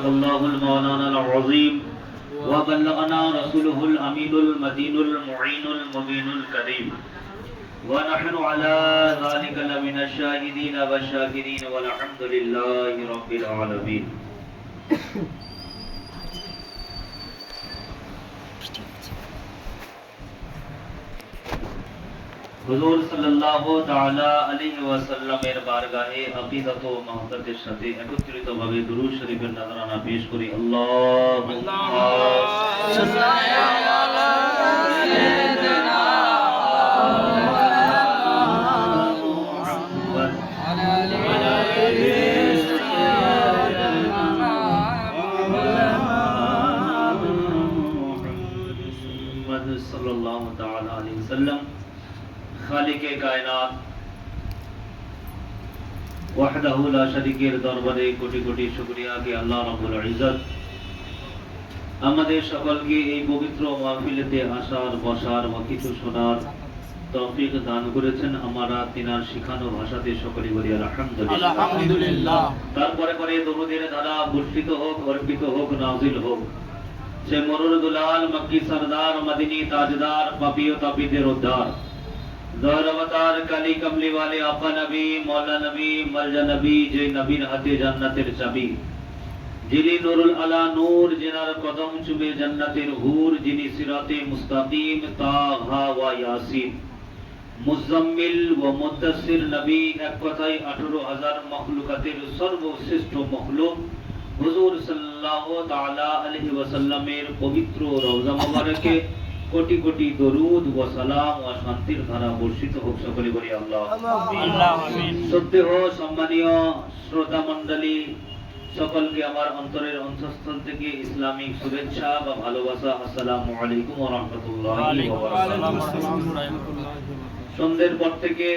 الله المولانا العظيم وبلغنا رسوله الأمين المدين المعين المبين الكريم ونحن على ذلك لمن الشاهدين والشاكرين والحمد لله رب العالمين হুজুর সাল্লাল্লাহু তাআলা আলাইহি ওয়াসাল্লামের বারগাহে আকিদাত ও মুহাব্বতের সাথে একত্রিতভাবে দুরূদ শরীফের নজরানা পেশ করি। আল্লাহুম্মা সাল্লি আলা সাইয়্যিদিনা মুহাম্মদ ওয়া আলা আলি সাইয়্যিদিনা মুহাম্মদ সাল্লাল্লাহু তাআলা আলাইহি ওয়াসাল্লাম খালিকে কায়নাত ওয়াহদাহু লা শারীকের দরবারে কোটি কোটি শুকরিয়া কে আল্লাহ রাব্বুল ইজ্জত আমাদের সকলকে এই পবিত্র মাহফিলেতে আসার বসার বা কিছু শোনার তৌফিক দান করেছেন। আমরা তিনার শিখানো ভাষাতে সকলে বলি আলহামদুলিল্লাহ। তারপরে পরে দরুদের ধারা বর্ষিত হোক, অর্পিত হোক, নাজিল হোক সে মরুর দুলাল মক্কি সরদার মদিনী তাজদার পাপী ও তাপীদের উদ্ধার ज़हर अवतार काली कमली वाले आका नबी मौला नबी मलजा नबी जे नबीर हाथे জান্নাতের চাবি যিনি নুরুল আলা নূর জিনার কদম চুমে জান্নাতের হুর যিনি সিরাতে মুস্তাকিম তাহা ওয়া ইয়াসিন মুজাম্মিল ওয়া মুদাসসির নবী এক কথায় 18000 মাখলুকাতের সর্বশ্রেষ্ঠ মাখলুক হুজুর সাল্লাল্লাহু তাআলা আলাইহি ওয়াসাল্লামের পবিত্র রওজা মুবারকে কোটি কোটি দরুদ ও সালাম ও শান্তির ধারা বর্ষিত হোক, সকলে বলি আমিন। শ্রদ্ধেয় সম্মানীয় শ্রোতা মণ্ডলী সকলকে আমার অন্তরের অন্তঃস্থল থেকে ইসলামিক শুভেচ্ছা বা ভালোবাসা। আসসালামু আলাইকুম ওয়া রাহমাতুল্লাহি ওয়া বারাকাতুহু। সন্ধ্যের পর থেকে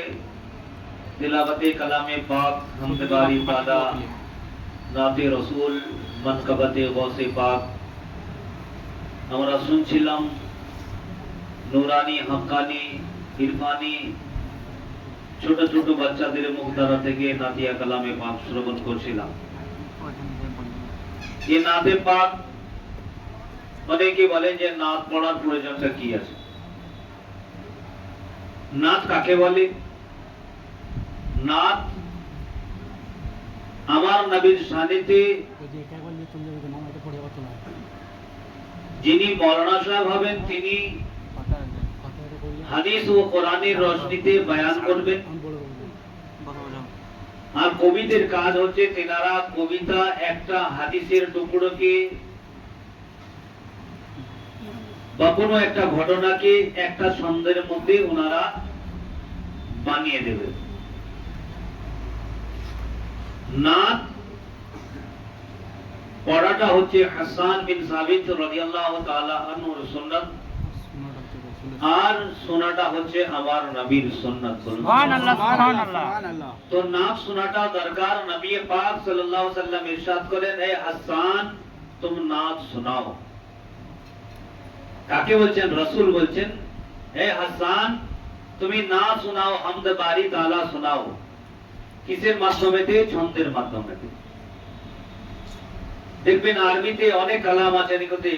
তিলাওয়াতে কালামে পাক, হামদে বারি তাআলা, নাতে রাসূল, মানকাবাতে গৌসে পাক আমরা শুনছিলাম। নুরানি, হাক্কানি, ইরফানি ছোট ছোট বাচ্চাদের মুখ দ্বারা থেকে নাতিয়া কালামে পাক শ্রবণ করছিলাম। এই নাতে পাক অনেকে বলেন যে নাত পড়ার প্রয়োজনটা কি আছে। নাত কাকে বলে? নাত আমার নবীর শানেতে যিনি মৌলানা সাহেব হবেন তিনি হাদিস ও কোরআনের রোশনীতে বয়ান করবেন। আর কবিদের কাজ হচ্ছে তেনারা কবিতা একটা হাদিসের টুকরোকে বা কোনো একটা ঘটনাকে একটা ছন্দের মধ্যে ওনারা বানিয়ে দেবে। নাত পড়াটা হচ্ছে হাসান বিন সাবিত রাদিয়াল্লাহু তাআলা আনহুর সুন্নাত আর শোনাটা হচ্ছে আমার নবীর সুন্নাত। সুবহানাল্লাহ সুবহানাল্লাহ। তো নাত শোনাটা দরকার। নবী পাক সাল্লাল্লাহু আলাইহি ওয়াসাল্লাম ইরশাদ করেন, হে হাসান তুম নাত শোনাও। কাকে বলছেন? রাসূল বলছেন, হে হাসান তুমি নাত শোনাও, হামদ বারি তাআলা শোনাও। কিসের মাধ্যমে? ছন্দের মাধ্যমে। দেখবেন আরবিতে অনেক কালাম আছে নিকটে,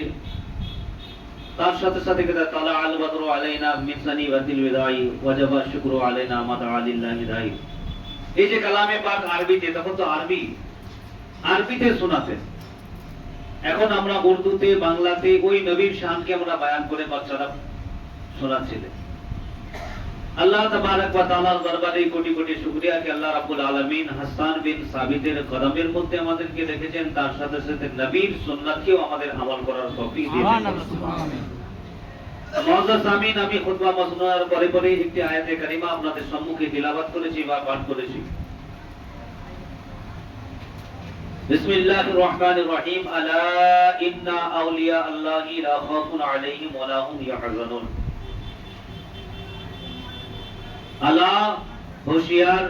তার সাথে সাথে তালা আল বদরু আলাইনা মিন সানিওয়াতিল বিদাই ওয়াজাবা শুকরু আলাইনা মাদা আলিল্লাহি দাই। এই যে কালামে পাক আরবিতে, তখন তো আরবিতে শোনাতেন। এখন আমরা উর্দুতে, বাংলাতে ওই নবীর শানকে আমরা বয়ান করে বাচ্চারা শোনাচ্ছিলেন। আল্লাহ তাবারক ওয়া তাআলার দরবারে কোটি কোটি শুকরিয়া কে আল্লাহ রাব্বুল আলামিন হাসান বিন সাবিতের কদমের মধ্যে আমাদেরকে রেখেছেন, তার সাথে সাথে নবীর সুন্নাতকেও আমাদের আমল করার তৌফিক দিয়েছেন। মুআজ্জাজ আমিন, আমি খুতবা মাসনুয়ার পরে পরে একটি আয়াতে কারিমা আপনাদের সম্মুখে তিলাওয়াত করেছি বা পাঠ করেছি। বিসমিল্লাহির রহমানির রহিম। আলা ইন্না আউলিয়া আল্লাহি লা খাউফুন আলাইহিম ওয়া লা হুম ইয়াহজানুন। আলা হুশিয়ার,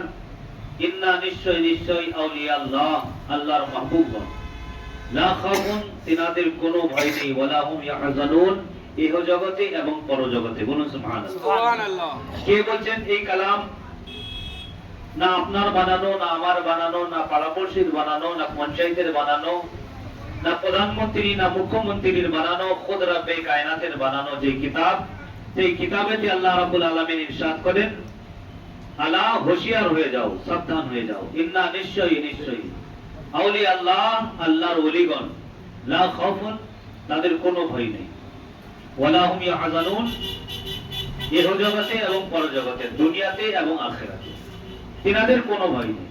ইন্না নিশ্চয় আউলিয়া আল্লাহ, আল্লাহর মাহবুবগণ, লা খাউফুন তিনাদের কোনো ভয় নেই, ওয়া লা হুম ইয়াহজানুন ইহ জগতে এবং পরজগতে। বলুন সুবহানাল্লাহ। কে বলছেন এই কালাম? না আপনার বানানো, না আমার বানানো, না পাড়াপড়শির বানানো, না পঞ্চায়েতের বানানো, না প্রধানমন্ত্রী না মুখ্যমন্ত্রীর বানানো, খুদ রব্বে কায়নাতের বানানো যে কিতাব, সেই কিতাবেতে আল্লাহ রাব্বুল আলামিন ইরশাদ করেন, আলা হুঁশিয়ার হয়ে যাও, সাবধান হয়ে যাও, ইন্না নিশ্চয়ই নিশ্চয়ই আউলিয়া আল্লাহ, আল্লাহর ওলিগণ, লা খাউফুন, তাদের কোনো ভয় নেই, ওয়ালা হুম ইয়াহজানুন, ইহ জগতে এবং পরজগতে, দুনিয়াতে এবং আখিরাতে তিনাদের কোনো ভয় নেই।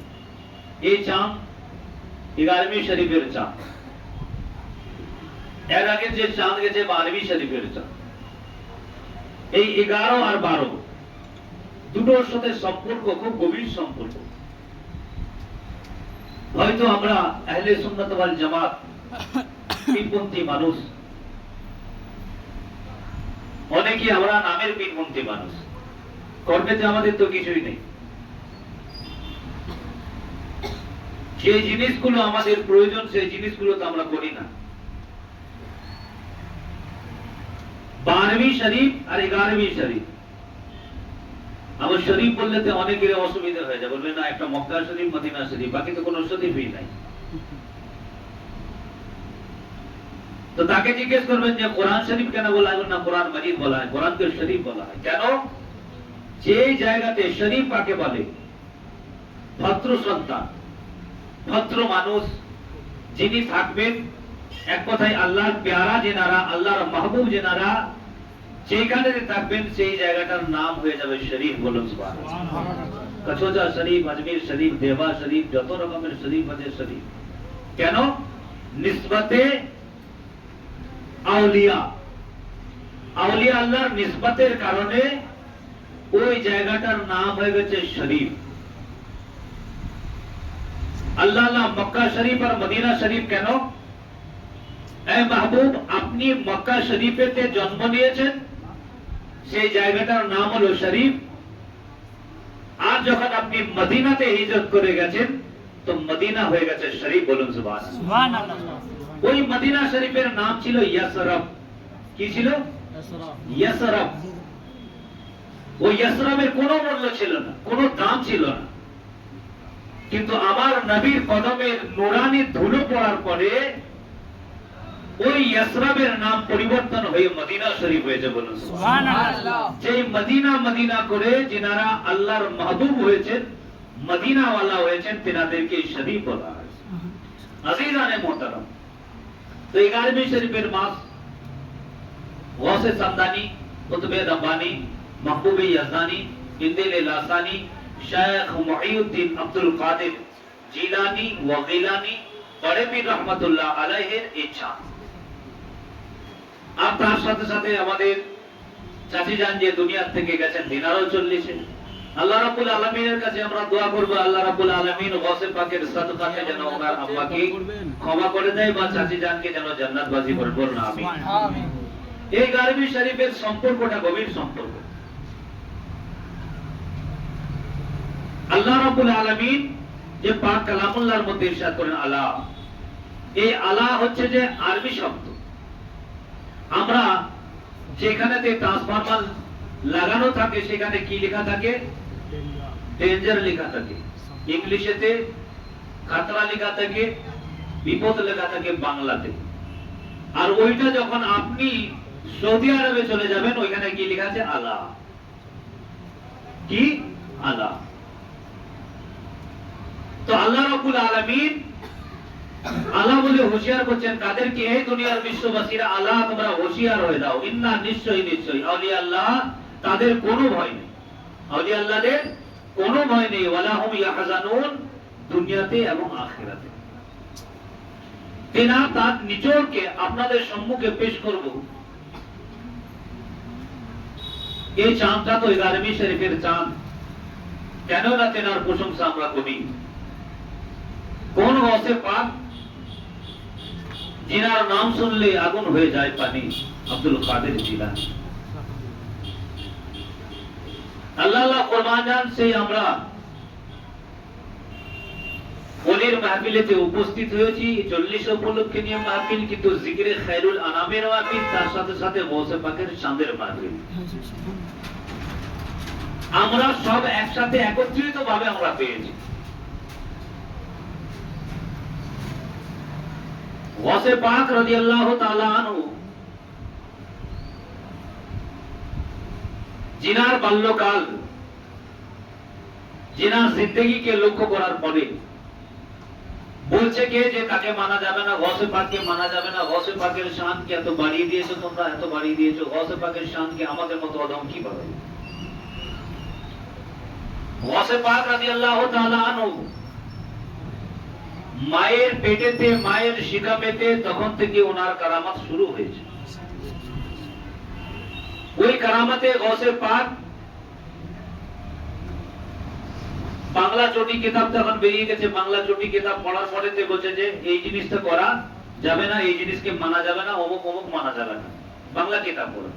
এই চাঁদ 11वीं শরীফের চাঁদ, এর আগে যে চাঁদ গেছে 12वीं শরীফের চাঁদ। এই 11 আর 12 দুটোর সাথে সম্পর্ক খুব গভীর সম্পর্ক। হয়তো আমরা আহলে সুন্নাত ওয়াল জামাত পীরপন্থী মানুষ, অনেকে আমরা নামের পীরপন্থী মানুষ, কর্মেতে আমাদের তো কিছুই নেই। যে জিনিসগুলো আমাদের প্রয়োজন সেই জিনিসগুলো তো আমরা করি না। 12वीं শরীফ আর 11वीं শরীফ, আমার শরীফ বললে তো অনেকের অসুবিধা হয়ে যায়, বলবে না একটা মক্কা শরীফ, মদিনা শরীফ, বাকি তো কোনো শরীফই নাই। তো তাকে জিজ্ঞেস করবেন যে কোরআন শরীফ কেন বলা হয় না কোরআন মাজিদ বলা হয়, কোরআনকে শরীফ বলা হয় কেন? যে জায়গাতে শরীফ কাকে বলে, ভদ্র সন্তান, ভদ্র মানুষ যিনি থাকবেন, এক কথায় আল্লাহর প্যারা যেনারা, আল্লাহর মাহবুব যেনারা যেখানে থাকবেন সেই জায়গাটার নাম হয়ে যাবে শরীফ। বলুন সুবহানাল্লাহ। কচোজা শরীফ, আজমির শরীফ, দেবা শরীফ, যত রকমের শরীফ আছে শরীফ। কেন? নিসবতে আউলিয়া, আউলিয়া আল্লাহর নিসবতের কারণে ওই জায়গাটার নাম হয়ে গেছে শরীফ। আল্লাহ আল্লাহ মক্কা শরীফ আর মদিনা শরীফ কেন? এ মাহবুব, আপনি মক্কা শরীফেতে জন্ম নিয়েছেন, সেই জায়গাটার নাম হলো শরীফ। আর যখন আপনি মদিনাতে হিজরত করে গেছেন তো মদিনা হয়ে গেছে শরীফ। বলুন সুবহানাল্লাহ। ওই মদিনা শরীফের নাম ছিল ইয়াসরব। কি ছিল? ইয়াসরব। ওই ইয়াসরবের কোনো মূল্য ছিল না, কোনো দাম ছিল না, কিন্তু আমার নবীর কদমের নুরানি ধুলো পড়ার পরে ওই ইয়াসরবের নাম পরিবর্তন হয়ে মদিনা শরীফ হয়েছে। বলুন সুবহানাল্লাহ। যে মদিনা মদিনা করে যিনারা আল্লাহর মাহবুব হয়েছেন, মদিনা ওয়ালা হয়েছেন, তিনাদেরকে শরীফ বলা হয়। আজিজানে মোহতারাম, তো 11वीं শরীফের মাস গৌসে সামদানি, কুতুবে রব্বানি, মাহবুবে ইয়াজদানি, ইন্দিলে লাসানি, শেখ মুঈউদ্দিন আব্দুল কাদের জিলানী ওয়া গিলানী বড়ে পীর রহমাতুল্লাহ আলাইহির ইচ্ছা। আর তার সাথে সাথে আমাদের চাচি যান যে দুনিয়া থেকে গেছেন, দিনারও চল্লিশে। আল্লাহ রাব্বুল আলামিনের কাছে আমরা দোয়া করব, আল্লাহ রাব্বুল আলামিন গৌসে পাকের সাদকাতে যেন ওনার আম্মাকে ক্ষমা করে দেয় বা চাচি জানকে যেন জান্নাতবাসী করে। বলুন আমিন। আমিন। এই 11वीं শরীফের সম্পর্কটা গভীর সম্পর্ক। আল্লাহ রাব্বুল আলামিন যে পাক কালামুল্লাহর মধ্যে ইরশাদ করেন আলা, এই আলা হচ্ছে যে আরবি শব্দ। আমরা যেখানেতে ট্রান্সফরমার লাগানো থাকে সেখানে কি লেখা থাকে? ডেঞ্জার লেখা থাকে, ইংলিশেতে খাতরা লেখা থাকে, বিপদ লেখা থাকে বাংলাতে। আর ওইটা যখন আপনি সৌদি আরবে চলে যাবেন ওইখানে কি লেখা আছে? আলা। কি? আলা। তো আল্লাহ রাব্বুল আলামিন আলা বলে হুঁশিয়ার করছেন কাদেরকে? এই দুনিয়ার বিশ্ববাসীরা, আলা তোমরা হুঁশিয়ার হয়ে যাও, ইন্না নিশ্চয়ই নিশ্চয়ই আউলিয়া আল্লাহ, তাদের কোনো ভয় নেই, আউলিয়া আল্লাহদের কোনো ভয় নেই, ওয়ালা হুম ইয়াহজানুন, দুনিয়াতে এবং আখিরাতে। তিনা তার নিচরকে আপনাদের সম্মুখে পেশ করব। এই চাঁদটা তো 11वीं শরীফের চাঁদ। কেন না তেনার প্রশংসা আমরা করি? কোন গৌসে পাক जिनार नाम सुनले आगुन हो जाए पानी, अब्दुल कादिर जिलानी। अल्लाह कुरबान जान से আমরা ওলির মাহফিলেতে উপস্থিত হয়েছি। 40 উপলক্ষে নিয়ে মাহফিল, কিন্তু জিকিরে খায়রুল আনামের মাহফিল, তার সাথে সাথে গৌসে পাকের চাঁদের মাহফিল। আমরা সব একসাথে একত্রিত ভাবে আমরা পেয়েছি। गौसे पाक রাদিয়াল্লাহু তাআলা আনহু जिनार बाल्यकाल जिनार जिंदगी के लक्ष्य করার পরে বলছে কে যে তাকে মানা যাবে না, গৌসে পাককে মানা যাবে না, গৌসে পাকের শানকে এত বাড়িয়ে দিয়েছো তোমরা, এত বাড়িয়ে দিয়েছো, গৌসে পাকের শানকে আমাদের মতো অদম কি পাবে। গৌসে পাক রাদিয়াল্লাহু তাআলা আনহু মায়ের পেটেতে, মায়ের শিকামেতে তখন থেকে ওনার কারামাত শুরু হয়েছে। ওই কারামাতে গৌসে পাক বাংলা চটি কিতাব তখন বেরিয়ে গেছে, বাংলা চটি কিতাব পড়ার পরে বলছে যে এই জিনিসটা করা যাবে না, এই জিনিসকে মানা যাবে না, অমুক অমুক মানা যাবে না, বাংলা কিতাব পড়ো।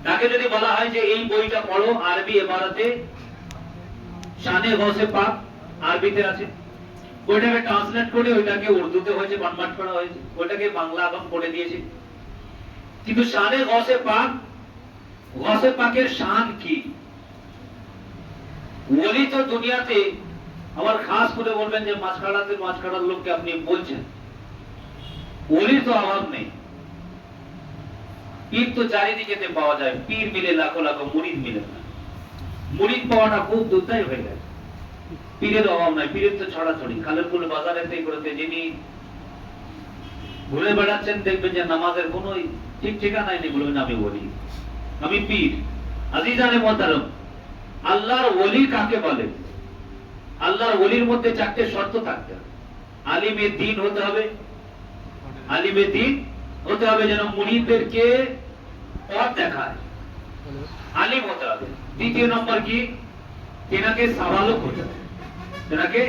তাকে যদি বলা হয় যে এই বইটা পড়ো, আরবি ইবারতে শানে গৌসে পাক আরবিতে আছে, ওইটাকে ট্রান্সলেট করে ওইটাকে উর্দুতে হয়েছে, কনভার্ট করা হয়েছে, ওইটাকে বাংলা এখন করে দিয়েছে। কিন্তু শানে গৌসে পাক, গৌসে পাকের শান কি? ওলি তো দুনিয়াতে আমার খাস করে বলবেন যে মাঝখাড়ার লোককে আপনি বলছেন, ওলির তো অভাব নেই। পীর তো চারিদিকে পাওয়া যায়, পীর মিলে লাখো লাখো, মুরিদ মিলে না। মুরিদ পাওয়াটা খুব দুর্দায় হয়ে গেছে। পীরের অভাব নাই, পীরের তো ছড়াছড়ি। খালেরপুর বাজারেতে করতে যিনি ঘুরে বেড়াচ্ছেন দেখবেন যে নামাজের কোনো ঠিক ঠিকানাই নেই, বলবেন আমি ওলি, আমি পীর। আজিজানে মুহতারাম, আল্লাহর ওলি কাকে বলে? আল্লাহর ওলির মধ্যে চারটে শর্ত থাকতে হবে। আলিমে দ্বীন হতে হবে, আলিমে দ্বীন হতে হবে যেন মুরিদদেরকে পথ দেখায়, আলিম হতে হবে। দ্বিতীয় নম্বর কি? তেনাকে সাবালক হতে হবে, তেনাকে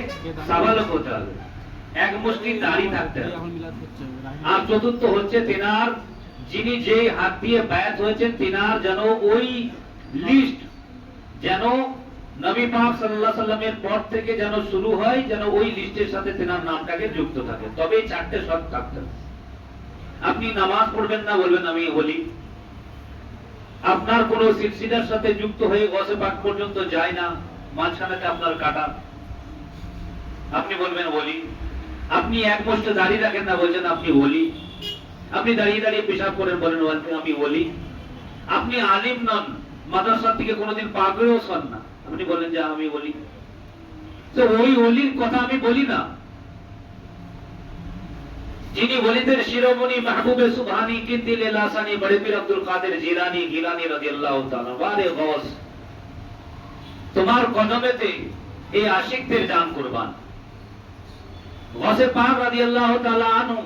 সাবালক হতে হবে, এক মুষ্টি দাড়ি থাকতে হবে। আর চতুর্থ হচ্ছে তেনার যিনি যে হাত দিয়ে বায়াত হয়েছেন তেনার যেন ওই লিস্ট যেন নবী পাক সাল্লাল্লাহু আলাইহি সাল্লামের পর থেকে যেন শুরু হয়, যেন ওই লিস্টের সাথে তেনার নামটাকে যুক্ত থাকে, তবেই চারটে শর্ত থাকতে হবে। আপনি নামাজ পড়বেন না, বলবেন আমি ওলি। আপনার কোন সিলসিলার সাথে যুক্ত হয়ে গৌসে পাক পর্যন্ত যায় না, মাঝখানেতে আপনার কাটা, আপনি বলবেন ওলি। আপনি এক মুষ্ঠ দাড়ি রাখেন না, বলছেন আপনি ওলি। আপনি দাঁড়িয়ে দাঁড়িয়ে পেশাব করেন, বলেন আমি ওলি। আপনি আলিম নন, মাদ্রাসা থেকে কোনোদিন পাগড়িও শোন না, আপনি বলেন যে আমি ওলি। তো ওই ওলির কথা আমি বলি না, যিনি ওলিদের শিরোমণি মাহবুবে সুবহানি কিন্দিলে লাসানি বড়ে পীর আব্দুল কাদের জিলানী গিলানী রাদিয়াল্লাহু তাআলা, ওয়ারে গৌস তোমার কদমেতে এই আশিকদের জান কুরবান। গৌসে পাক রাদিয়াল্লাহু তাআলা আনহু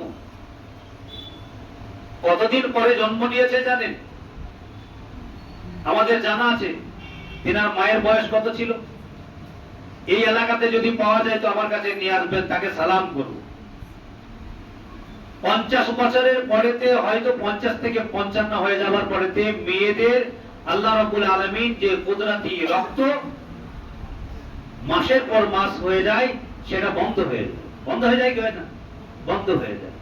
কতদিন পরে জন্ম নিয়েছে জানেন? আমাদের জানা আছে তিনার মায়ের বয়স কত ছিল। এই এলাকাতে যদি পাওয়া যায় তো আমার কাছে নিয়ে আসবেন, তাকে সালাম করব। 50 বছরের পরেতে, হয়তো 50 থেকে 55 হয়ে যাওয়ার পরেতে মেয়েদের আল্লাহ রাব্বুল আলামিন যে কুদরতি রক্ত মাসের পর মাস হয়ে যায়, সেটা বন্ধ হয়ে যায়। বন্ধ হয়ে যায় কি হয় না? বন্ধ হয়ে যায়,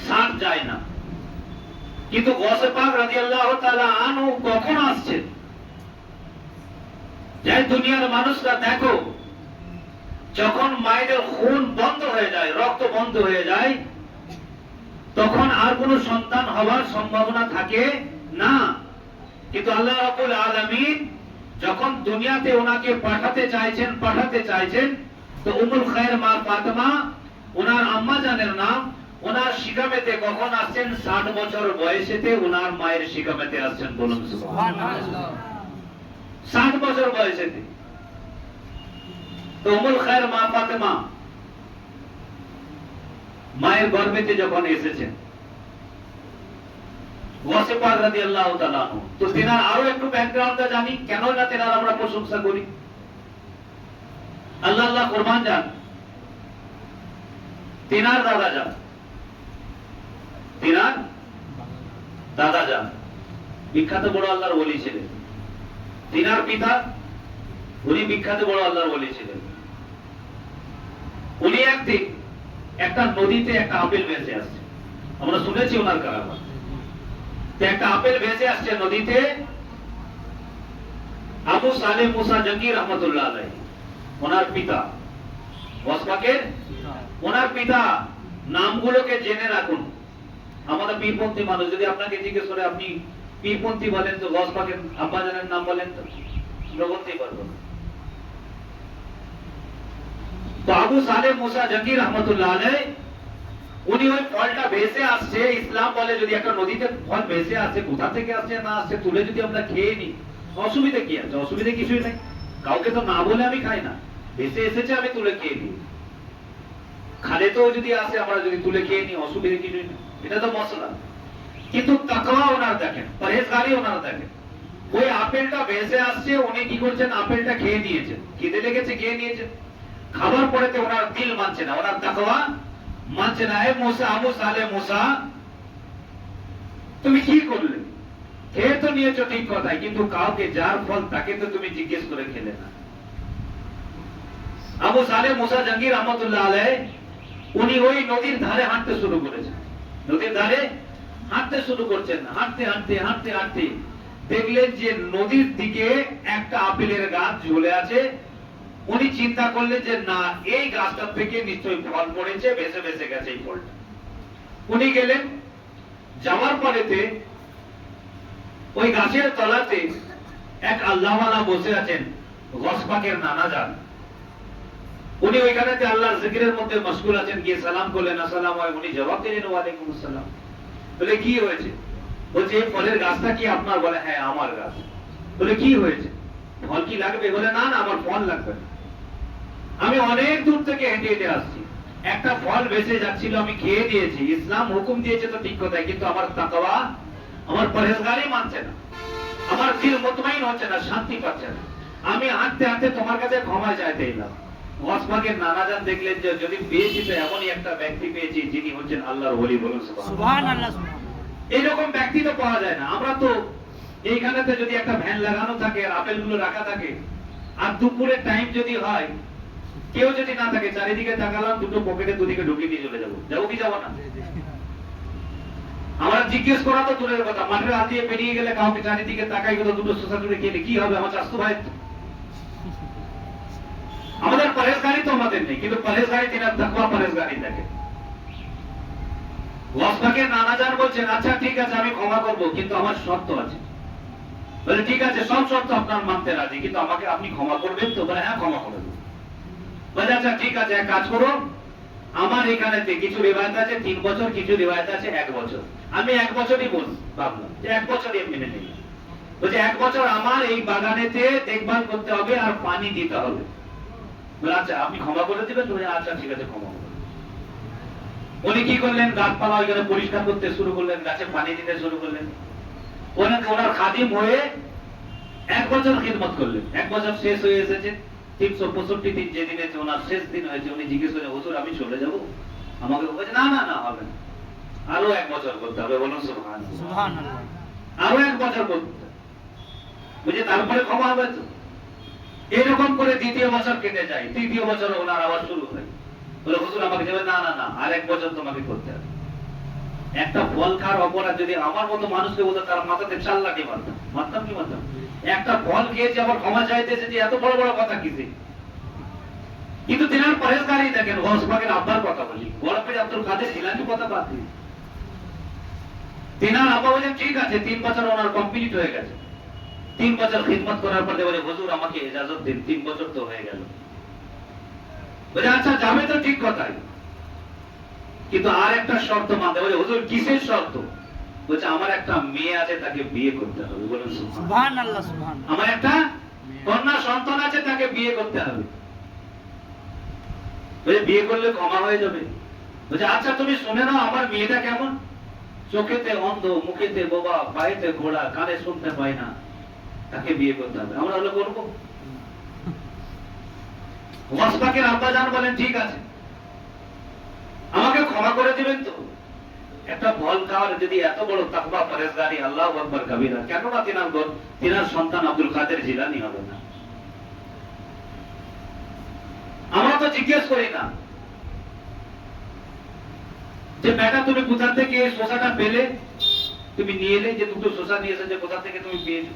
সার যায় না। কিন্তু গৌসে পাক রাদিয়াল্লাহু তাআলা আনহু কখন আসছেন? যে দুনিয়ার মানুষরা দেখো, যখন মায়েদের খুন বন্ধ হয়ে যায়, রক্ত বন্ধ হয়ে যায়, তখন আর কোনো সন্তান হওয়ার সম্ভাবনা থাকে না। কিন্তু আল্লাহ রাব্বুল আলামিন যখন দুনিয়াতে ওনাকে পাঠাতে চাইছেন, তো উম্মুল খায়র মা ফাতেমা, ওনার আম্মা জানের নাম, ওনার শিকামেতে কখন আসছেন? 60 বছর বয়সেতে ওনার মায়ের শিকামেতে আসছেন, বলুন সুবহানাল্লাহ। 60 বছর বয়সেতে তো উম্মুল খায়র মা ফাতেমা মায়ের গর্ভেতে যখন এসেছেন, গৌসে পাক রাদিয়াল্লাহু তাআলা আনহু, তো তেনার আরো একটু ব্যাকগ্রাউন্ডটা জানি, কেন না তেনার আমরা প্রশংসা করি। আল্লাহ আল্লাহ কুরবান যান, তেনার দাদা যান, তেনার দাদা যান বিখ্যাত বড় আল্লাহর ওলি ছিলেন। তেনার পিতা উনি বিখ্যাত বড় আল্লাহর ওলি ছিলেন। উনি একদিন একটা নদীতে একটা আপেল ভেসে আসছে, আমরা শুনেছি ওনার কারামত। একটা আপেল ভেসে আসছে নদীতে। আবু সালেহ মুসা জঙ্গি রহমতুল্লাহ আলাইহি, ওনার পিতা, গৌস পাকের ওনার পিতা নামগুলোকে জেনে রাখুন। আমাদের পীরপন্থী মানুষ যদি আপনাকে জিজ্ঞেস করে আপনি পীরপন্থী বলেন তো গস পাকের আব্বাজানের নাম বলেন তো আমরা বলতেই পারবো না। তো আবু সালেহ মুসা জঙ্গি রহমতুল্লাহ আলাইহ উনি ওই ফলটা ভেসে আসছে, ইসলাম বলে যদি একটা নদীতে ফল ভেসে আসছে, কোথা থেকে আসছে না আসছে তুলে যদি আমরা খেয়ে নিই অসুবিধা কি আছে? অসুবিধা কিছুই নাই। কাউকে তো না বলে আমি খাই না, ভেসে এসেছে আমি তুলে খেয়ে নিই। খালে তো যদি আসে আমরা যদি তুলে খেয়ে নিই অসুবিধা কিছুই নেই, এটা তো মশলা। কিন্তু তাকওয়া ওনার দেখেন, পরহেজগারি ওনার দেখেন। ওই আপেলটা ভেসে আসছে, উনি কি করছেন আপেলটা খেয়ে নিয়েছেন, খিদে লেগেছে খেয়ে নিয়েছেন। খাবার পরেতে ওনার দিল মানছে না, ওনার তাকওয়া মানছে না। মুসা, আবু সালেহ মুসা তুমি কি করলে? খেয়ে তো নিয়েছো ঠিক কথাই, কিন্তু কাউকে যার ফল তাকে তো তুমি জিজ্ঞেস করে খেলে না। আবু সালেহ মুসা জঙ্গি রহমতুল্লাহ আলাইহ উনি ওই নদীর ধারে হাঁটতে শুরু করেছেন। নদীর ধারে হাঁটতে শুরু করছেন, হাঁটতে হাঁটতে হাঁটতে হাঁটতে দেখলেন যে নদীর দিকে একটা আপেলের গাছ ঝুলে আছে। উনি চিন্তা করলেন যে না, এই গাছটা থেকে নিশ্চয়ই ফল পড়েছে, ভেসে ভেসে গেছে এই ফলটা। উনি গেলেন, যাওয়ার পরেতে ওই গাছের তলাতে এক আল্লাহওয়ালা বসে আছেন, গস পাকের নানা যান। উনি ওইখানেতে আল্লাহর জিকিরের মধ্যে মশগুল আছেন, গিয়ে সালাম করলেন, আসসালামু আলাইকুম। উনি জবাব দিলেন ওয়ালাইকুম আসসালাম। বলে কি হয়েছে? বলছে এই ফলের গাছটা কি আপনার? বলে হ্যাঁ আমার গাছ। বলে কি হয়েছে, ফল কি লাগবে? বলে না না আমার ফল লাগবে না, আমি অনেক দূর থেকে হেঁটে হেঁটে আসছি, একটা ফল ভেসে যাচ্ছিল আমি খেয়ে দিয়েছি। ইসলাম হুকুম দিয়েছে তো ঠিক কথাই, কিন্তু আমার তাকওয়া, আমার পরহেজগারি মানছে না, আমার দিল মুতমাইন হচ্ছে না, শান্তি পাচ্ছে না। আমি হাঁটতে হাঁটতে তোমার কাছে ক্ষমা চাইতে এলাম। গসবাগের নানাজান দেখলেন যে যদি পেয়েছি তো এমনই একটা ব্যক্তি পেয়েছি যিনি হচ্ছেন আল্লাহর ওলি। বলুন সুবহানাল্লাহ। এরকম ব্যক্তি তো পাওয়া যায় না। আমরা তো এইখানেতে যদি একটা ভ্যান লাগানো থাকে, আপেলগুলো রাখা থাকে, আর দুপুরের টাইম যদি হয়, কেউ যদি না থাকে, চারিদিকে তাকালাম, দুটো পকেটে দুদিকে ঢুকিয়ে দিয়ে চলে যাবো। যাবো কি যাবো না? আমরা জিজ্ঞেস করা তো দূরের কথা, মাঠের হাত দিয়ে পেরিয়ে গেলে কাউকে চারিদিকে তাকাই গেল, দুটো শোষা টুড়ে খেলে কি হবে? আমার চাস্তু ভাই। আমাদের পরহেজগারি তো আমাদের নেই, কিন্তু পরহেজগারি তিনি তাকওয়া পরহেজগারি দেখে। ওয়াসফাকে নানাজান বলছেন আচ্ছা ঠিক আছে আমি ক্ষমা করব, কিন্তু আমার শর্ত আছে। বলে ঠিক আছে সব শর্ত আপনার মানতে রাজি, কিন্তু আমাকে আপনি ক্ষমা করবেন তো? বলে হ্যাঁ ক্ষমা করে দেব। বলে আচ্ছা ঠিক আছে এক কাজ করো, আমার এখানেতে কিছু রিওয়ায়াত আছে 3 বছর, কিছু রিওয়ায়াত আছে 1 বছর। আমি 1 বছরই ভাবলাম যে 1 বছরই মেনে নিই। বলছে 1 বছর আমার এই বাগানেতে দেখভাল করতে হবে আর পানি দিতে হবে। বলে আচ্ছা আপনি ক্ষমা করে দিবেন? বলে আচ্ছা ঠিক আছে ক্ষমা করবেন। উনি কি করলেন, গাছপালা ওইখানে পরিষ্কার করতে শুরু করলেন, গাছে পানি দিতে শুরু করলেন। ওনার খাদিম হয়ে 1 বছর খিদমত করলেন। 1 বছর শেষ হয়ে এসেছে, 365 দিন যেদিন আছে ওনার শেষ দিন হয়েছে। উনি জিজ্ঞেস করেন হুজুর আমি চলে যাব? আমাকে বলছে না না না হবে না, আরো 1 বছর করতে হবে। বলুন সুবহানাল্লাহ। আরো 1 বছর করতে হবে, বুঝে তারপরে ক্ষমা হবে তো। এরকম করে 2য় বছর কেটে যায়, 3য় বছর ওনার আবার শুরু হয়। বলে হুজুর আমাকে যাবে? না না না আর 1 বছর তোমাকে করতে হবে। একটা ফল খাওয়ার অপরাধ যদি আমার মতো মানুষকে বলতো, তার মাথাতে 4 লাঠি মারতাম কি মারতাম। একটা ফল খেয়েছে আবার ক্ষমা চাইতেছে, যে এত বড় বড় কথা কিসে? কিন্তু তিনার পরহেজগারি দেখেন। গসবাগের আব্বার কথা বলি, গোলাপের আব্দুল কাদের জিলানী কথা বাদ দিন। তিনার আব্বা বলেন ঠিক আছে 3 বছর ওনার কমপ্লিট হয়ে গেছে। 3 বছর খিদমত করার পর বলে হুজুর আমাকে ইজাজত দিন, 3 বছর তো হয়ে গেল। বলে আচ্ছা যাবে তো ঠিক কথাই, কিন্তু আর একটা শর্ত মানতে। বলে হুজুর কিসের শর্ত? বলছে আমার একটা মেয়ে আছে তাকে বিয়ে করতে হবে। বলুন সুবহানাল্লাহ। সুবহানাল্লাহ। আমার একটা কন্যা সন্তান আছে তাকে বিয়ে করতে হবে। বলে বিয়ে করলে ক্ষমা হয়ে যাবে? বলছে আচ্ছা তুমি শুনে নাও আমার মেয়েটা কেমন, চোখেতে অন্ধ, মুখেতে বোবা, পায়েতে ঘোড়া, কানে শুনতে পায় না, তাকে বিয়ে করতে হবে। আমরা হলো করবো? ওয়াসফাকের আব্বাজান বলেন ঠিক আছে আমাকে ক্ষমা করে দিবেন তো? একটা ফল খাওয়ার যদি এত বড় তাকওয়া পরহেজগারি, আল্লাহু আকবার কবীরা, কেন না তিনার সন্তান আব্দুল কাদের জিলানী হবে না? আমরা তো জিজ্ঞেস করি না যে বেটা তুমি কোথা থেকে শসাটা পেলে, তুমি নিয়ে এলে, যে দুটো শসা নিয়ে এসেছে কোথা থেকে তুমি পেয়েছো,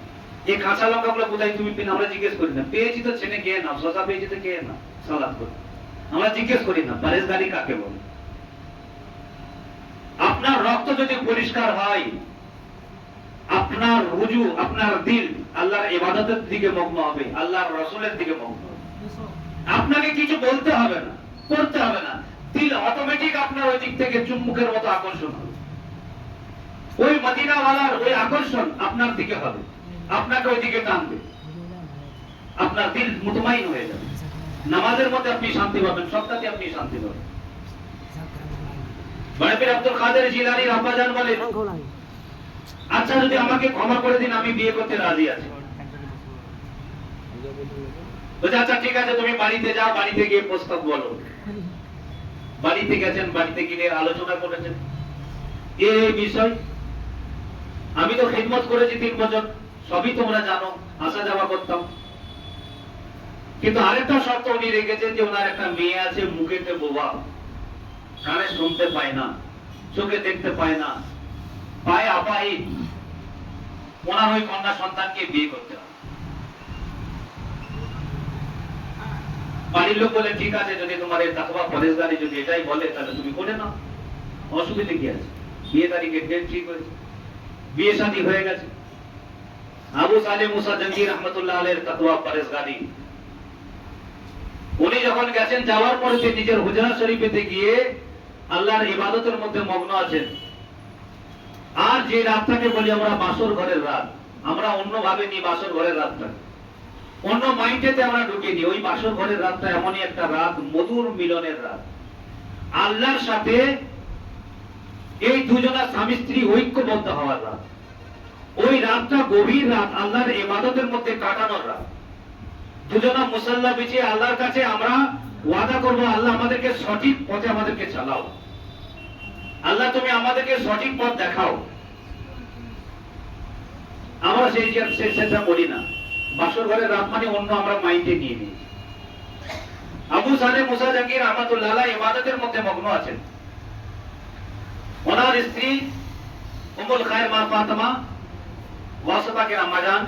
এই কাঁচা লঙ্কাগুলো কোথায় তুমি পেলে? আমরা জিজ্ঞেস করি না। পেয়েছি তো ছেনে খেয়ে নাও, শসা পেয়েছি তো খেয়ে নাও, সালাদ করে। আমরা জিজ্ঞেস করি না পরহেজগারি কাকে বলে। রক্ত যদি পরিষ্কার হয়, আপনার রুজু, আপনার দিল আল্লাহর ইবাদতের দিকে মগ্ন হবে, আল্লাহর রাসূলের দিকে মগ্ন হবে। আপনাকে কিছু বলতে হবে না, করতে হবে না, দিল অটোমেটিক আপনার ওই দিক থেকে চুম্বকের মতো আকর্ষণ হবে। ওই মদিনাওয়ালার ওই আকর্ষণ আপনার দিকে হবে, আপনাকে ওই দিকে টানবে, আপনার দিল মুতমাইন হয়ে যাবে। নামাজের মধ্যে আপনি শান্তি পাবেন, সবটাতে আপনি শান্তি পাবেন। বড় পীর আব্দুল কাদের জিলানীর আব্বাজান বলেন, আচ্ছা যদি আমাকে ক্ষমা করে দিন, আমি বিয়ে করতে রাজি আছি। বলছে আচ্ছা ঠিক আছে, তুমি বাড়িতে যাও, বাড়িতে গিয়ে প্রস্তাব বলো। বাড়িতে গেছেন, বাড়িতে গিয়ে আলোচনা করেছেন এই বিষয়। আমি তো খিদমত করেছি 3 বছর, সবই তোমরা জানো, আসা যাওয়া করতাম। কিন্তু আরেকটা শর্ত উনি রেখেছেন যে ওনার একটা মেয়ে আছে, মুখেতে বোবা, কানে শুনতে পায় না, চোখে দেখতে পায় না, পায়ে আপাহিত। ওনার ওই কন্যা সন্তানকে বিয়ে করতে হবে। বাড়ির লোক বলে ঠিক আছে, যদি তোমার এই তাকওয়া পরেশগারি যদি এটাই বলে তাহলে তুমি করে নাও, অসুবিধা কি আছে। বিয়ে তারিখের ডেট ঠিক হয়েছে, বিয়ে শাদী হয়ে গেছে। আবু সালেহ মুসা জাহাঙ্গীর রহমাতুল্লাহ আলাইহির তাকওয়া পরেশগারি, উনি যখন গেছেন, যাওয়ার পরে নিজের হুজরা শরীফেতে গিয়ে আল্লাহর ইবাদতের মধ্যে মগ্ন আছেন। আর যে রাতটাকে বলি আমরা বাসর ঘরের রাত, আমরা অন্যভাবে নিই বাসর ঘরের রাতটা, অন্য মাইন্ডেতে আমরা ঢুকে নিই। ওই বাসর ঘরের রাতটা এমনই একটা রাত, মধুর মিলনের রাত, আল্লাহর সাথে এই দুজনা স্বামী স্ত্রী ঐক্যবদ্ধ হওয়ার রাত। ওই রাতটা গভীর রাত, আল্লাহর ইবাদতের মধ্যে কাটানোর রাত। দুজনা মুসাল্লা বিছিয়ে আল্লাহর কাছে আমরা ওয়াদা করব, আল্লাহ আমাদেরকে সঠিক পথে আমাদেরকে চালাও, আল্লাহ তুমি আমাদেরকে সঠিক পথ দেখাও। আমরা সেটা বলি না, বাসর ঘরের রাত মানে অন্য আমরা মাইন্ডে নিয়ে নিই। আবু সালেহ মুসা জাহাঙ্গীর রহমাতুল্লাহ আলাইহি ইবাদতের মধ্যে মগ্ন আছেন। ওনার স্ত্রী উম্মুল খায়র মা ফাতেমা ওয়াসফাকের আম্মা জান,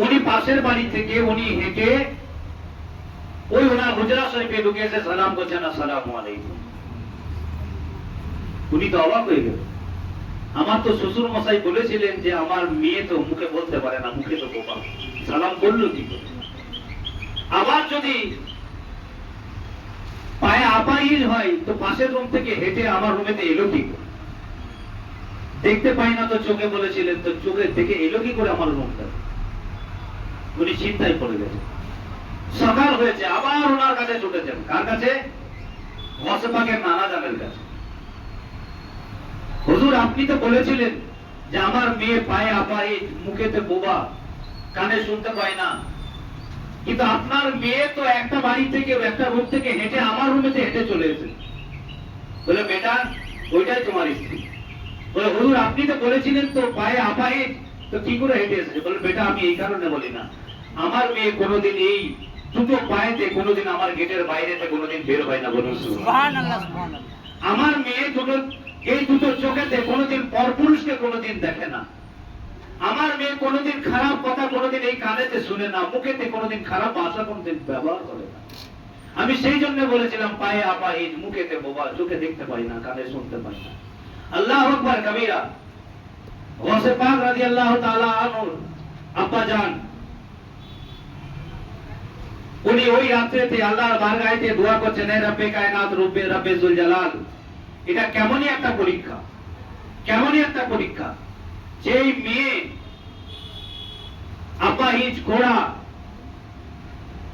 উনি পাশের বাড়ি থেকে উনি হেঁটে ওই ওনার হুজরা শরীফে ঢুকে এসে সালাম করছেন, আসসালামু আলাইকুম। উনি তো অবাক হয়ে গেল, আমার তো শ্বশুর মশাই বলেছিলেন যে আমার মেয়ে তো মুখে বলতে পারে না, মুখে তো বোবা, সালাম করলো কি করে। আবার যদি পায়ে আপাহিজ হয় তো পাশের রুম থেকে হেঁটে আমার রুমেতে এলো কি করে, দেখতে পাই না তো চোখে বলেছিলেন, তো চোখে থেকে এলো কি করে আমার রুমটা। উনি চিন্তায় পড়ে গেছে। সকাল হয়েছে, আবার ওনার কাছে ছুটেছেন। কার কাছে? ওয়াসফাকের নানা জানের কাছে। হুজুর আপনি তো বলেছিলেন যে আমার মেয়ে পায়ে আপাহিজ, মুখেতে বোবা, কানে শুনতে পায় না, কিন্তু আপনার মেয়ে তো একটা বাড়ি থেকে, একটা রুম থেকে হেঁটে আমার রুমেতে হেঁটে চলে এসেছে। বলে বেটা ওইটাই তোমার স্ত্রী। বলে হুজুর আপনি তো বলেছিলেন তো পায়ে আপাহিজ, তো কি করে হেঁটে এসেছে। বলে বেটা আমি এই কারণে বলি না, আমার মেয়ে কোনোদিন এই দুটো পায়েতে কোনোদিন আমার গেটের বাইরেতে কোনোদিন বের হয় না। বলুন সুবহানাল্লাহ। আমার মেয়ে দুটো এই দুটো চোখেতে কোনোদিন পরপুরুষকে কোনোদিন দেখে না। আমার মেয়ে কোনোদিন খারাপ কথা কোনোদিন এই কানেতে শুনে না, মুখেতে কোনোদিন খারাপ ভাষা কোনোদিন ব্যবহার করে না। আমি সেই জন্য বলেছিলাম পায়ে আপাহিজ, মুখেতে বোবা, চোখে দেখতে পাই না, কানে শুনতে পাই না। আল্লাহু আকবার কবীরা। গৌসে পাক রাদিয়াল্লাহু তাআলা আনহু আব্বা জান, উনি ওই রাত্রিতে আল্লাহর বারগাহেতে দোয়া করছেন, হে রব্বে কায়নাত, রব্বে রব্বে যুল জালাল। এটা কেমনই একটা পরীক্ষা, কেমনই একটা পরীক্ষা। যেই মেয়ে আপাহিজ ঘোড়া,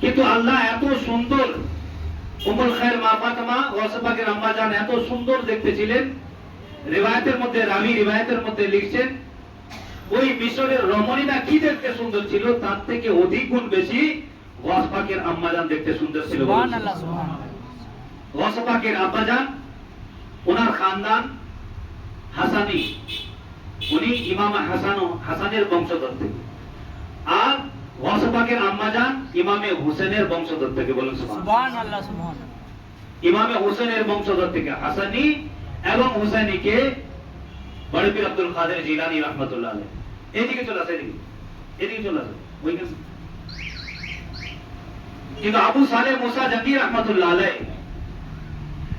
কিন্তু আল্লাহ এত সুন্দর, উম্মুল খায়র মা ফাতেমা ওয়াসফাকের আম্মা জান এত সুন্দর দেখতে ছিলেন। রিওয়ায়াতের মধ্যে, রাবী রিওয়ায়াতের মধ্যে লিখছেন, ওই মিশরের রমণীরা কি দেখতে সুন্দর ছিল, তার থেকে অধিক গুণ বেশি ওয়াসফাকের আম্মা জান দেখতে সুন্দর ছিল। সুবহানাল্লাহ সুবহানাল্লাহ। ওয়াসফাকের আব্বা জান, ওনার খানদান হাসানি, উনি ইমাম হাসানের বংশধর থেকে। আর ওয়াসফাকের আম্মা জান ইমামে হুসেনের বংশধর থেকে। বলুন সুবহানাল্লাহ সুবহানাল্লাহ। ইমামে হুসেনের বংশধর থেকে হাসানি এবং হুসাইনিকে বড় পীর আব্দুল কাদের জিলানী রাহমাতুল্লাহ আলাইহি। এদিকে চলে আসে, এদিকে চলে আসে ওইখানে। কিন্তু আবু সালেহ মুসা জাহাঙ্গীর রাহমাতুল্লাহ আলাইহি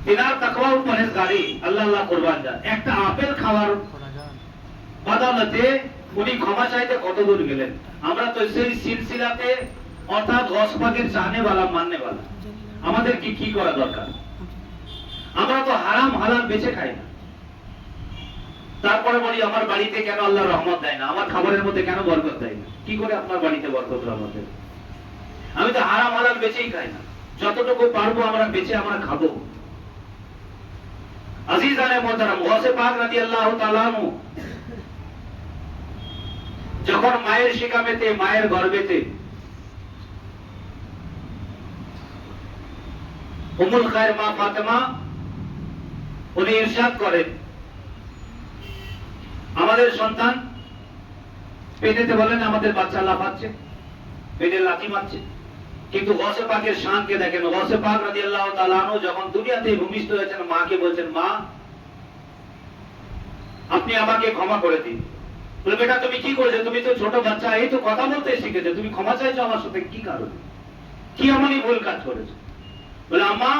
তিনার তাকওয়া ও পরহেজগারি আল্লাহ আল্লাহ কুরবান যান। একটা আপেল খাওয়ার বদৌলতে উনি ক্ষমা চাইতে কত দূর গেলেন। আমরা তো সেই সিলসিলাতে অর্থাৎ গস পাকের চাহনে वाला মাননে वाला আমাদের কি করা দরকার? আমরা তো হারাম হালাল বেঁচে খাই না, তারপরে বলি আমার বাড়িতে কেন আল্লাহ রহমত দেয় না, আমার খাবারের মধ্যে কেন বরকত দেয় না। কি করে আপনার বাড়িতে বরকত রহমত দেয়? আমি তো হারাম হালাল বেঁচেই খাই না, যতটুকু পারবো আমরা বেঁচে আমরা খাবো। আজিজানে মোহতারাম, গৌসে পাক রাদিয়াল্লাহু তাআলা আনহু যখন মায়ের শিকামেতে, মায়ের গর্ভেতে উম্মুল খায়ের মা ফাতেমা উনি ইরশাদ করেন, আমাদের সন্তান পেটেতে বলেন আমাদের বাচ্চা লাফাচ্ছে, পেটে লাথি মারছে, কিন্তু গৌসে পাকের শানকে দেখেন। গৌসে পাক রাদিয়াল্লাহু তাআলা আনহু যখন দুনিয়াতে ভূমিষ্ঠ হয়েছেন, মাকে বলছেন, মা আপনি আমাকে ক্ষমা করে দিন। বলে, বেটা তুমি কি করেছো? তুমি তো ছোট বাচ্চা, এই তো কথা বলতে শিখেছো, তুমি ক্ষমা চাইছো আমার সাথে কি কারণে? কি এমনই ভুল কাজ করেছো? বলে, আম্মা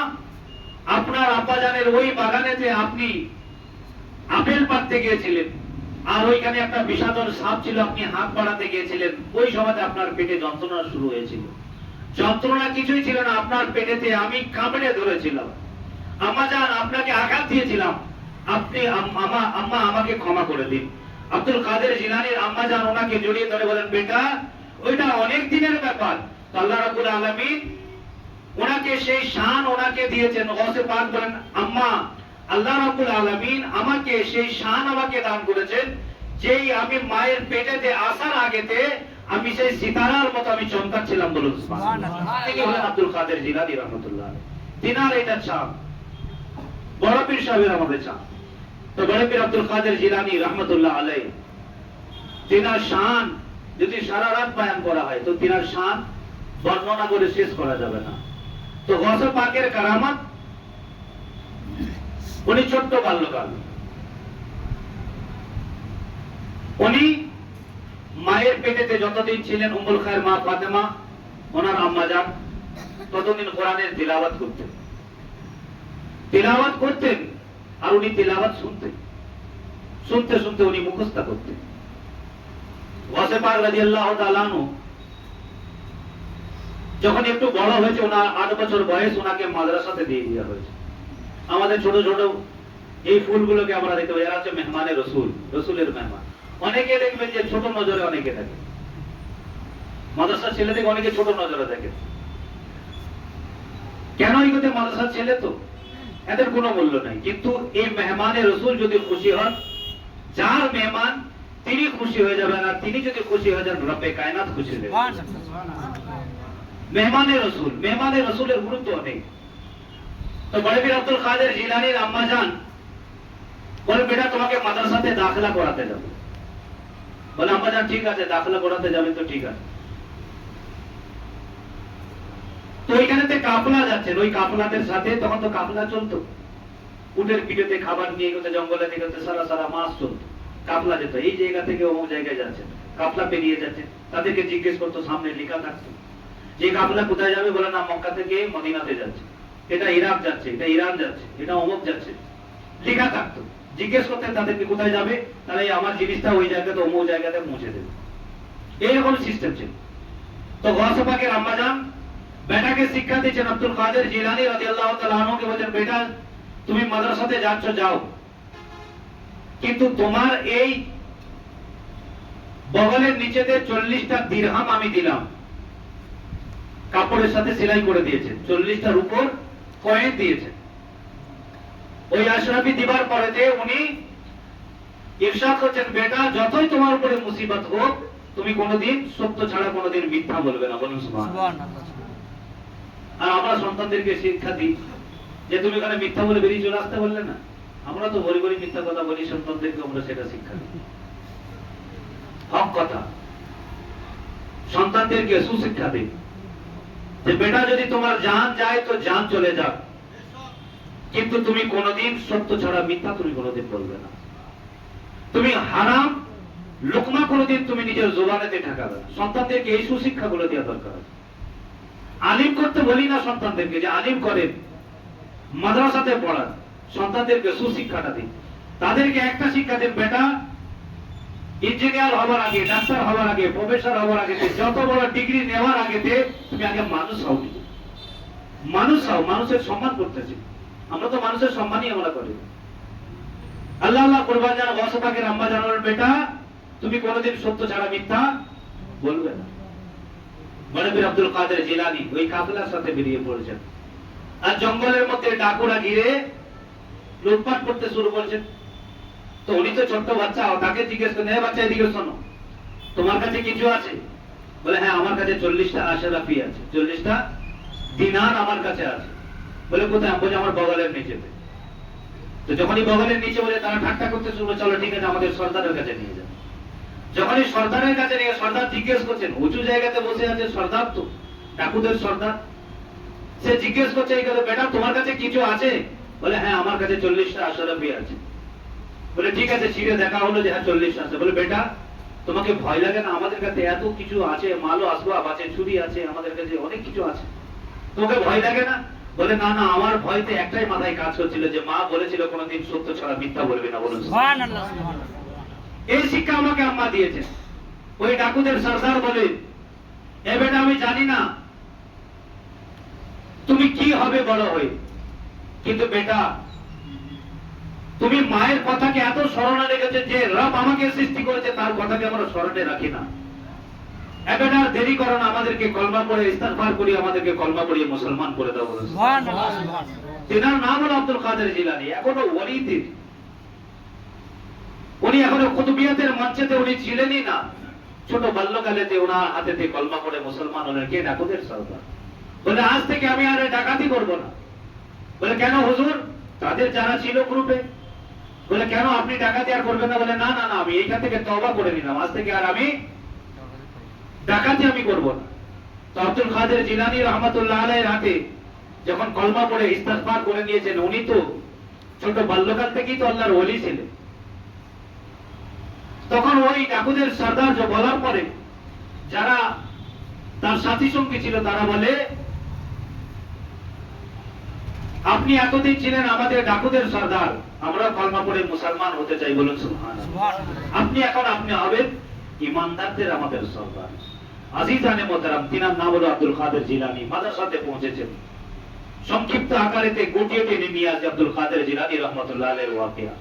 আপনার আব্বাজানের ওই বাগানেতে আপনি আপেল পাড়তে গিয়েছিলেন, আর ওইখানে একটা বিষাদর সাপ ছিল, আপনি হাত বাড়াতে গিয়েছিলেন, ওই সময়তে আপনার পেটে যন্ত্রণা শুরু হয়েছিল। যন্ত্রণা কিছুই ছিল না, আপনার পেটেতে আমি কামড়ে ধরেছিলাম। আম্মা জান আপনাকে আঘাত দিয়েছিলাম, আপনি আম্মা আমাকে ক্ষমা করে দিন। আব্দুল কাদের জিলানীর আম্মা জান ওনাকে জড়িয়ে ধরে বলেন, বেটা ওইটা অনেক দিনের ব্যাপার, আল্লাহ রাব্বুল আলামিন ওনাকে সেই শান ওনাকে দিয়েছেন। গৌসে পাক বলেন, আম্মা আল্লাহ রাব্বুল আলামিন আমাকে সেই শান আমাকে দান করেছেন, যেই আমি মায়ের পেটেতে আসার আগেতে আমি সেই সিতারার মতো আমি চমকাচ্ছিলাম। বলুন সুবহানাল্লাহ। তিনি হলেন আব্দুল কাদের জিলানী রাহমাতুল্লাহ আলাইহি। তিনার এটা চাপ, বড় পীর সাহেবের আমাদের চাপ। তো বড় পীর আব্দুল কাদের জিলানী রাহমাতুল্লাহ আলাইহি, তিনার শান যদি সারা রাত বয়ান করা হয় তো তিনার শান বর্ণনা করে শেষ করা যাবে না। তো গৌসে পাকের কারামত, উনি ছোট্ট বাল্যকাল, উনি মায়ের পেটেতে যতদিন ছিলেন উম্মুল খায়ের মা ফাতেমা ওনার আম্মা যান, ততদিন কোরআনের তিলাওয়াত করতেন আর উনি তিলাওয়াত শুনতেন, শুনতে শুনতে উনি মুখস্থ করতেন। গৌসে পাক রাদিয়াল্লাহু তাআলা আনহু যখন একটু বড় হয়েছে, ওনার 8 বছর বয়স, ওনাকে মাদ্রাসাতে দিয়ে দেওয়া হয়েছে। আমাদের ছোট ছোট এই ফুলগুলোকে আমরা দেখতে পাই, এরা হচ্ছে মেহমানে রসুল, রসুলের মেহমান। অনেকে দেখবেন যে ছোট নজরে অনেকে দেখে, মাদ্রাসার ছেলেদেরকে অনেকে ছোট নজরে দেখে। কেন? এগুলো মাদ্রাসার ছেলে তো, এদের কোনো মূল্য নাই। কিন্তু এই মেহমানে রসুল যদি খুশি হন, যার মেহমান তিনি খুশি হয়ে যাবেন, আর তিনি যদি খুশি হয়ে যান রব্বে কায়নাত খুশি হয়ে যাবেন। মেহমানে রসুলের গুরুত্ব অনেক। তো বড় পীর আব্দুল কাদের জিলানীর আম্মা জান বলে, বেটা তোমাকে মাদ্রাসাতে দাখিলা করাতে যাব। বলে, আম্মা জান ঠিক আছে, দাখিলা করাতে যাবেন তো ঠিক আছে। তো ওইখানেতে কাফলা যাচ্ছেন, ওই কাফলাদের সাথে, তখন তো কাফলা চলতো, উটের পিঠেতে খাবার নিয়ে গেছে, জঙ্গলে থেকে সারা সারা মাস চলতো, কাফলা যেত, এই জায়গা থেকে অমুক জায়গায় যাচ্ছে, কাফলা পেরিয়ে যাচ্ছে। তাদেরকে জিজ্ঞেস করতো, সামনে লেখা থাকতো যে কাফলা কোথায় যাবে, বলে না মক্কা থেকে মদিনাতে যাচ্ছে, এটা ইরাক যাচ্ছে, এটা ইরান যাচ্ছে, এটা অমুক যাচ্ছে, লেখা থাকতো। জিজ্ঞেস করতেন তাদেরকে কোথায় যাবে, তাহলে আমার জিনিসটা ওই জায়গাতে অমুক জায়গাতে পৌঁছে দেবে, এইরকম সিস্টেম ছিল। তো গৌসে পাকের আম্মা জান বেটাকে শিক্ষা দিচ্ছেন। আব্দুল কাদের জিলানী রাদিয়াল্লাহু তাআলা আনহুকে বলেন, বেটা তুমি মাদ্রাসাতে যাচ্ছ যাও, কিন্তু তোমার এই বগলের নিচেতে 40টা দিরহাম আমি দিলাম, কাপড়ের সাথে সেলাই করে দিয়েছে, 40টার উপর কয়েন দিয়েছে। ওই আশরাফি দিবার পরেতে উনি ইরশাদ করছেন, বেটা যতই তোমার উপরে মুসিবত হোক, তুমি কোনোদিন সত্য ছাড়া কোনোদিন মিথ্যা বলবে না। বলুন সুবহানাল্লাহ। আর আমরা সন্তানদেরকে শিক্ষা দিই যে তুমি এখানে মিথ্যা বলে বেরিয়ে চলে আসতে বললে না। আমরা তো বড়ি বড়ি মিথ্যা কথা বলি, সন্তানদেরকে আমরা সেটা শিক্ষা দিই। হক কথা সন্তানদেরকে সুশিক্ষা দিই যে বেটা যদি তোমার জান যায় তো জান চলে যাক, কিন্তু তুমি কোনোদিন সত্য ছাড়া মিথ্যা তুমি কোনোদিন বলবে না। তুমি হারাম লোকমা কোনোদিন তুমি নিজের জবানেতে ঠেকাবে না। সন্তানদেরকে এই সুশিক্ষাগুলো দেওয়া দরকার আছে। আলিম করতে বলি না সন্তানদেরকে যে আলিম করেন, মাদ্রাসাতে পড়ান, সন্তানদেরকে সুশিক্ষাটা দিন। তাদেরকে একটা শিক্ষা দিন, বেটা ইঞ্জিনিয়ার হবার আগে, ডাক্তার হবার আগে, প্রফেসর হবার আগে, যত বড় ডিগ্রি নেওয়ার আগে তুমি আগে মানুষ হও। মানুষ হও, মানুষের সম্মান করতেছি। আমরা তো মানুষের সম্মানই আমরা করি। আল্লাহ আল্লাহ কুরবান জান গৌসে পাকের আম্মা জানার বেটা তুমি কোনোদিন সত্য ছাড়া মিথ্যা বলবে না। বড় পীর আব্দুল কাদের জিলানী ওই কাফেলার সাথে বেরিয়ে পড়েছেন, আর জঙ্গলের মধ্যে ডাকুরা ঘিরে লুটপাট করতে শুরু করেছেন। তো উনি তো ছোট্ট বাচ্চা, তাকে জিজ্ঞেস করেন, হ্যাঁ বাচ্চা এদিকে শোনো, তোমার কাছে কিছু আছে? বলে হ্যাঁ আমার কাছে 40টা আশরাফি আছে, 40টা দিনার আমার কাছে আছে। বলে কোথায়? বলে আমার বগলের নিচেতে। তো যখনই বগলের নিচে বলে তারা ঠাট্টা করতে শুরু, চলো ঠিক আছে আমাদের সর্দারের কাছে নিয়ে যাও। যখনই সর্দারের কাছে নিয়ে, সর্দার জিজ্ঞেস করছেন, উঁচু জায়গাতে বসে আছে সর্দার, তো ডাকুদের সর্দার, সে জিজ্ঞেস করছে এই কথা, বেটা তোমার কাছে কিছু আছে? বলে হ্যাঁ আমার কাছে 40টা আশরাফি আছে। বলে ঠিক আছে, ছিঁড়ে দেখা হলো যে হ্যাঁ 40টা আছে। বলে বেটা তোমাকে ভয় লাগে না? আমাদের কাছে এত কিছু আছে, মালও আসবাব আছে, ছুরি আছে, আমাদের কাছে অনেক কিছু আছে, তোমাকে ভয় লাগে না? বলে না না, আমার ভয়তে একটাই মাথায় কাজ করছিল যে মা বলেছিল কোনোদিন সত্য ছাড়া মিথ্যা বলবে না। বলুন সুবহানাল্লাহ। এই শিক্ষা আমাকে আম্মা দিয়েছে। ওই ডাকুদের সরদার বলে, এ বেটা আমি জানি না তুমি কি হবে বড় হয়ে, কিন্তু বেটা তুমি মায়ের কথাকে এত স্মরণে রেখেছে যে রব আমাকে সৃষ্টি করেছে তার কথাকে আমরা স্মরণে রাখি না। এবার আর দেরি করো না, আমাদেরকে কলমা পড়ে ইস্তিগফার করি, আমাদেরকে কলমা পড়িয়ে মুসলমান করে দাও। সুবহানাল্লাহ। তিনার নাম হলো আব্দুল কাদের জিলানী, এখনো ওলিদের, উনি এখনো কুতুবিয়াতের মঞ্চেতে উনি ছিলেনই না। ছোট বাল্যকালেতে ওনার হাতেতে কলমা পড়ে মুসলমান হলেন কে? ডাকুদের সরদার। বলে আজ থেকে আমি আর ডাকাতি করব না। বলে কেন হুজুর? তাদের যারা ছিল গ্রুপে। বলে কেন আপনি ডাকাতি আর করবেন না? বলে না না না, আমি এইখান থেকে তওবা করে নিলাম, আজ থেকে আর আমি ডাকাতি আমি করব না। তো আব্দুল কাদের জিলানী রাহমাতুল্লাহ আলাইহির হাতে যখন কলমা পড়ে ইস্তিগফার করে নিয়েছেন, উনি তো ছোট বাল্যকাল থেকেই তো আল্লাহর ওলি ছিলেন। তখন ওই ডাকুদের সরদার যে বলার পরে যারা তার সাথী সঙ্গী ছিল তারা বলে, আপনি এতদিন ছিলেন আমাদের ডাকুদের সরদার, আমরা কলমা পড়ে মুসলমান হতে চাই। বলুন সুবহানাল্লাহ। আপনি এখন আপনি হবেন ইমানদারদের আমাদের সরদার। আজিজানে মোহতারাম, তিনার নাম হলো আব্দুল কাদের জিলানী। মাদ্রাসাতে পৌঁছেছেন, সংক্ষিপ্ত আকারেতে গুটিয়ে টেনে নিয়ে আসে আব্দুল কাদের জিলানী রাহমাতুল্লাহ আলাইহির ওয়াকিয়া।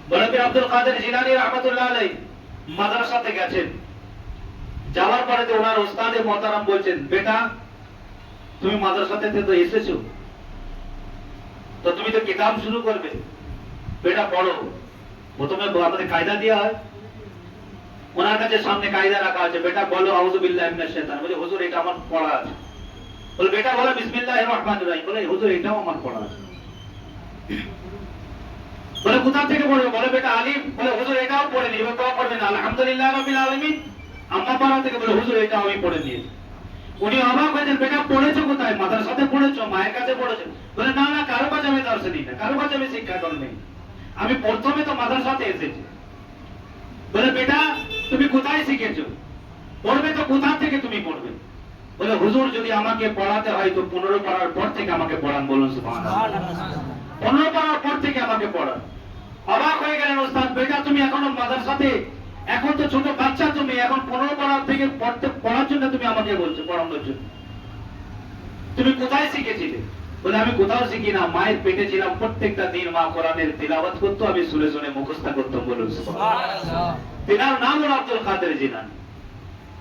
বলে আব্দুল কাদের জিলানী রাহমাতুল্লাহ আলাইহি মাদ্রাসাতে গেছেন, যাওয়ার পরে তো ওনার ওস্তাদে মোহতারাম বলছেন, বেটা তুমি মাদ্রাসাতে তো এসেছো, তো তুমি তো কিতাব শুরু করবে, বেটা পড়ো। প্রথমে আমাদের কায়দা দেওয়া হয়, ওনার কাছে সামনে কায়দা রাখা আছে, বেটা বলো আউযু বিল্লাহি মিনাশ শাইতানির। বলে হুজুর এটা আমার পড়া আছে। বলে বেটা বলো বিসমিল্লাহির রহমানির রহিম। বলে হুজুর এটাও আমার পড়া আছে। বলে কোথা থেকে পড়বে? বলে বেটা আলিফ। বলে হুজুর এটাও পড়ে নিই। এবার কোয়া পড়বে না আলহামদুলিল্লাহ রাব্বিল আলামিন, আম্মা পাড়া থেকে। বলে হুজুর এটাও আমি পড়ে নিয়েছি। উনি অবাক হয়েছেন, বেটা পড়েছো কোথায়? মাদ্রাসাতে পড়েছো? মায়ের কাছে পড়েছো? বলে না না, কারো কাছে আমি দর্শন নিই না, কারো কাছে আমি শিক্ষা গ্রহণ নেই, আমি প্রথমে তো মাদ্রাসাতে এসেছি। বলে বেটা তুমি কোথায় শিখেছো? পড়বে তো কোথা থেকে তুমি পড়বে? বলে হুজুর যদি আমাকে পড়াতে হয় তো 15 পারার পর থেকে আমাকে পড়ান। বলুন সুবহানাল্লাহ। 15 পারার পর থেকে আমাকে পড়ান। অবাক হয়ে গেলেন ওস্তাদ, বেটা তুমি এখনো মাদ্রাসাতে, এখন তো ছোট বাচ্চা তুমি, এখন 15 পারার থেকে পড়ার জন্য তুমি আমাকে বলছো, পড়ানোর জন্য? তুমি কোথায় শিখেছিলে? বলে আমি কোথাও শিখি না, মায়ের পেটে ছিলাম, প্রত্যেকটা দিন মা কোরআনের তিলাওয়াত করতো, আমি শুনে শুনে মুখস্থ করতাম। বলুন সুবহানাল্লাহ। তিনার নাম হলো আব্দুল কাদের জিলানী।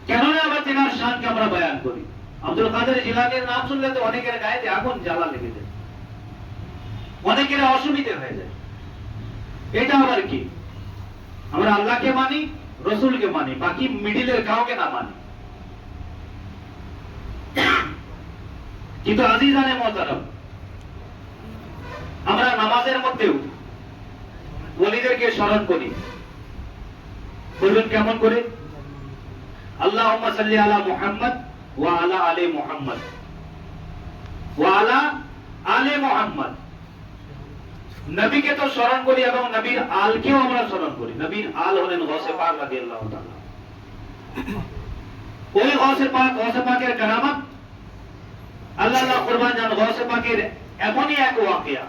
কেন না আবার তিনার শানকে আমরা বয়ান করি? আব্দুল কাদের জিলানীর নাম শুনলে তো অনেকের গায়ে আগুন জ্বালা লেগে যায়, অনেকের অসুবিধা হয়ে যায়। এটা আবার কি? আমরা আল্লাহকে মানি, রসুলকে মানি, বাকি মিডিলের কাউকে না মানি। কিন্তু আজিজানে মোহতারাম, আমরা নামাজের মধ্যেও ওলিদেরকে স্মরণ করি। বলবেন কেমন করে? আল্লাহুম্মা সাল্লি আলা মুহাম্মদ ওয়া আলা আলি মুহাম্মদ ওয়া আলা আলি মুহাম্মদ। নবীকে তো স্মরণ করি এবং নবীর আলকেও আমরা স্মরণ করি। নবীর আল হলেন গৌসে পাক রাদিয়াল্লাহু তাআলা। ওই গৌসে পাকের কারামত আল্লাহ কুরবান জান গৌসে পাকের এমনই এক ওয়াকিয়া